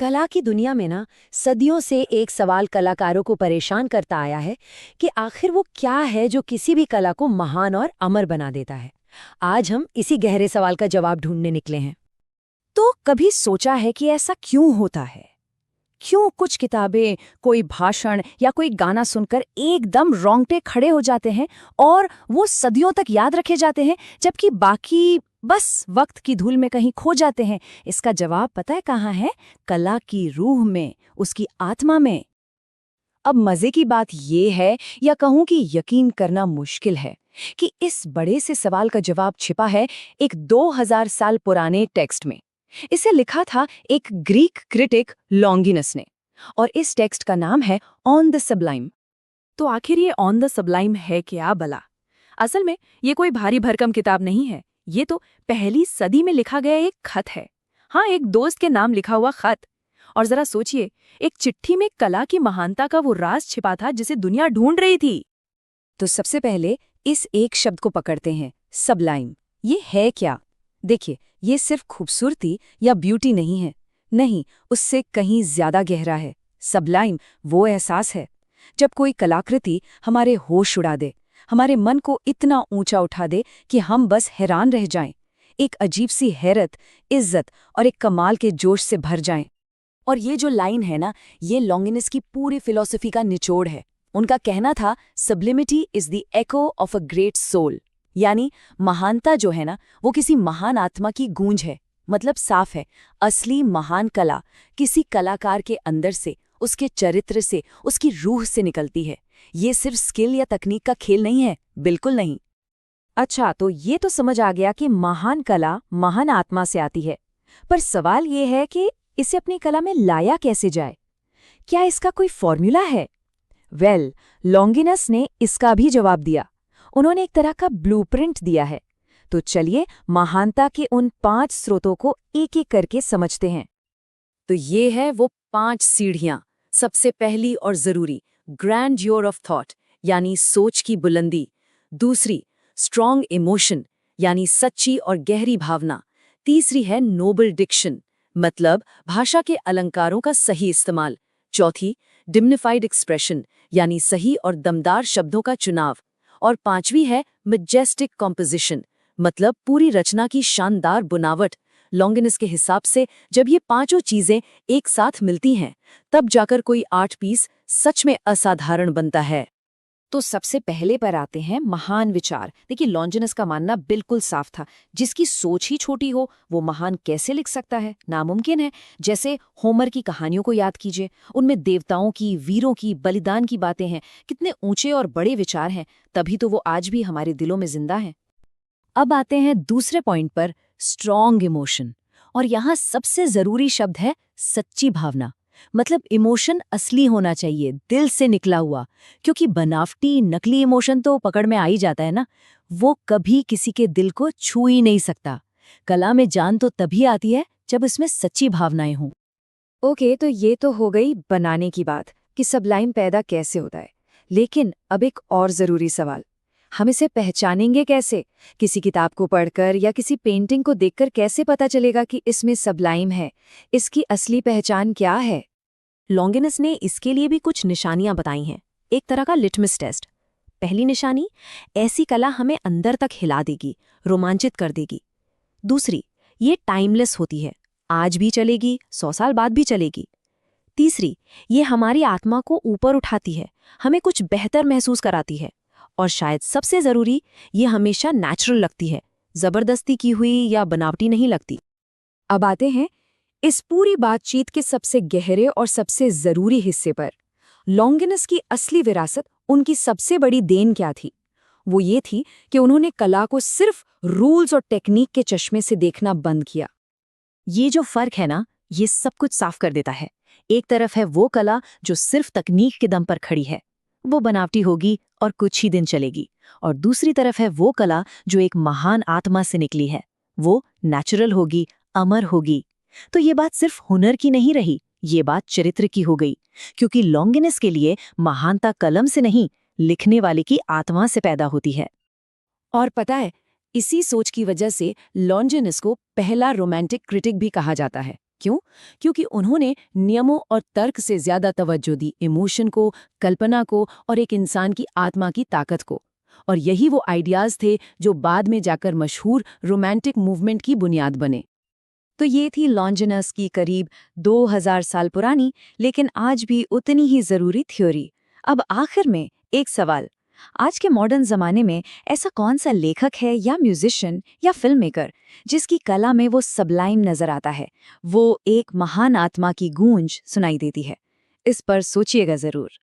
कला की दुनिया में ना सदियों से एक सवाल कलाकारों को परेशान करता आया है कि आखिर वो क्या है जो किसी भी कला को महान और अमर बना देता है। आज हम इसी गहरे सवाल का जवाब ढूंढने निकले हैं। तो कभी सोचा है कि ऐसा क्यों होता है? क्यों कुछ किताबें, कोई भाषण या कोई गाना सुनकर एकदम रोंगटे खड़े हो जाते हैं और वो सदियों तक याद रखे जाते हैं, जबकि बाकी बस वक्त की धूल में कहीं खो जाते हैं? इसका जवाब पता है कहाँ है? कला की रूह में, उसकी आत्मा में। अब मजे की बात ये है, या कहूं कि यकीन करना मुश्किल है, कि इस बड़े से सवाल का जवाब छिपा है एक 2000 साल पुराने टेक्स्ट में। इसे लिखा था एक ग्रीक क्रिटिक लॉन्गिनस ने, और इस टेक्स्ट का नाम है ऑन द सबलाइम। तो आखिर ये ऑन द सबलाइम है क्या भला? असल में ये कोई भारी भरकम किताब नहीं है, ये तो पहली सदी में लिखा गया एक खत है। हाँ, एक दोस्त के नाम लिखा हुआ खत। और जरा सोचिए, एक चिट्ठी में कला की महानता का वो राज छिपा था जिसे दुनिया ढूंढ रही थी। तो सबसे पहले इस एक शब्द को पकड़ते हैं, सबलाइम। ये है क्या? देखिए, ये सिर्फ खूबसूरती या ब्यूटी नहीं है। नहीं, उससे कहीं ज्यादा गहरा है। सबलाइम वो एहसास है जब कोई कलाकृति हमारे होश उड़ा दे, हमारे मन को इतना ऊंचा उठा दे कि हम बस हैरान रह जाएं, एक अजीब सी हैरत, इज्जत और एक कमाल के जोश से भर जाएं। और ये जो लाइन है ना, ये लॉन्गिनस की पूरी फिलॉसफी का निचोड़ है। उनका कहना था, sublimity is the echo of a great soul, यानी महानता जो है ना, वो किसी महान आत्मा की गूंज है। मतलब साफ है, असली महान कला किसी कलाकार के अंदर से, उसके चरित्र से, उसकी रूह से निकलती है। ये सिर्फ स्किल या तकनीक का खेल नहीं है, बिल्कुल नहीं। अच्छा, तो ये तो समझ आ गया कि महान कला महान आत्मा से आती है, पर सवाल ये है कि इसे अपनी कला में लाया कैसे जाए? क्या इसका कोई फॉर्मूला है? लॉन्गिनस ने इसका भी जवाब दिया। उन्होंने एक तरह का ब्लूप्रिंट दिया है। तो चलिए महानता के उन 5 स्रोतों को एक एक करके समझते हैं। तो ये है वो 5 सीढ़ियां। सबसे पहली और जरूरी, ग्रैंड्योर ऑफ थॉट, यानी सोच की बुलंदी। दूसरी, स्ट्रॉन्ग इमोशन, यानी सच्ची और गहरी भावना। तीसरी है नोबल डिक्शन, मतलब भाषा के अलंकारों का सही इस्तेमाल। चौथी, डिग्निफाइड एक्सप्रेशन, यानी सही और दमदार शब्दों का चुनाव। और पांचवी है मैजेस्टिक कॉम्पोजिशन, मतलब पूरी रचना की शानदार बुनावट। लॉन्गिनस के हिसाब से जब ये पांचों चीजें एक साथ मिलती हैं, तब जाकर कोई आर्ट पीस सच में असाधारण बनता है। तो सबसे पहले पर आते हैं महान विचार। देखिए, लॉन्गिनस का मानना बिल्कुल साफ था, जिसकी सोच ही छोटी हो वो महान कैसे लिख सकता है? नामुमकिन है। जैसे होमर की कहानियों को याद कीजिए, उनमें देवताओं की, वीरों की, बलिदान की बातें हैं। कितने ऊंचे और बड़े विचार हैं, तभी तो वो आज भी हमारे दिलों में जिंदा हैं। अब आते हैं दूसरे पॉइंट पर, स्ट्रॉन्ग इमोशन। और यहाँ सबसे जरूरी शब्द है सच्ची भावना। मतलब इमोशन असली होना चाहिए, दिल से निकला हुआ। क्योंकि बनावटी नकली इमोशन तो पकड़ में आ ही जाता है ना, वो कभी किसी के दिल को छू ही नहीं सकता। कला में जान तो तभी आती है जब इसमें सच्ची भावनाएं हों। ओके, तो ये तो हो गई बनाने की बात कि सबलाइम पैदा कैसे होता है। लेकिन अब एक और जरूरी सवाल, हम इसे पहचानेंगे कैसे? किसी किताब को पढ़कर या किसी पेंटिंग को देखकर कैसे पता चलेगा कि इसमें सबलाइम है? इसकी असली पहचान क्या है? लॉन्गिनस ने इसके लिए भी कुछ निशानियां बताई हैं, एक तरह का लिटमस टेस्ट। पहली निशानी, ऐसी कला हमें अंदर तक हिला देगी, रोमांचित कर देगी। दूसरी, ये टाइमलेस होती है, आज भी चलेगी, 100 साल बाद भी चलेगी। तीसरी, ये हमारी आत्मा को ऊपर उठाती है, हमें कुछ बेहतर महसूस कराती है। और शायद सबसे जरूरी, ये हमेशा नेचुरल लगती है, जबरदस्ती की हुई या बनावटी नहीं लगती। अब आते हैं इस पूरी बातचीत के सबसे गहरे और सबसे जरूरी हिस्से पर। लॉन्गिनस की असली विरासत, उनकी सबसे बड़ी देन क्या थी? वो ये थी कि उन्होंने कला को सिर्फ रूल्स और टेक्निक के चश्मे से देखना बंद किया। ये जो फर्क है ना, ये सब कुछ साफ कर देता है। एक तरफ है वो कला जो सिर्फ तकनीक के दम पर खड़ी है, वो बनावटी होगी और कुछ ही दिन चलेगी। और दूसरी तरफ है वो कला जो एक महान आत्मा से निकली है, वो नेचुरल होगी, अमर होगी। तो ये बात सिर्फ हुनर की नहीं रही, ये बात चरित्र की हो गई। क्योंकि लॉन्गिनस के लिए महानता कलम से नहीं, लिखने वाले की आत्मा से पैदा होती है। और पता है, इसी सोच की वजह से लॉन्गिनस को पहला रोमांटिक क्रिटिक भी कहा जाता है। क्यों? क्योंकि उन्होंने नियमों और तर्क से ज्यादा तवज्जो दी इमोशन को, कल्पना को और एक इंसान की आत्मा की ताकत को। और यही वो आइडियाज थे जो बाद में जाकर मशहूर रोमांटिक मूवमेंट की बुनियाद बने। तो ये थी लॉन्जिनस की करीब 2000 साल पुरानी लेकिन आज भी उतनी ही जरूरी थ्योरी। अब आखिर में एक सवाल, आज के मॉडर्न जमाने में ऐसा कौन सा लेखक है या म्यूजिशियन या फिल्म मेकर जिसकी कला में वो सबलाइम नजर आता है, वो एक महान आत्मा की गूंज सुनाई देती है? इस पर सोचिएगा जरूर।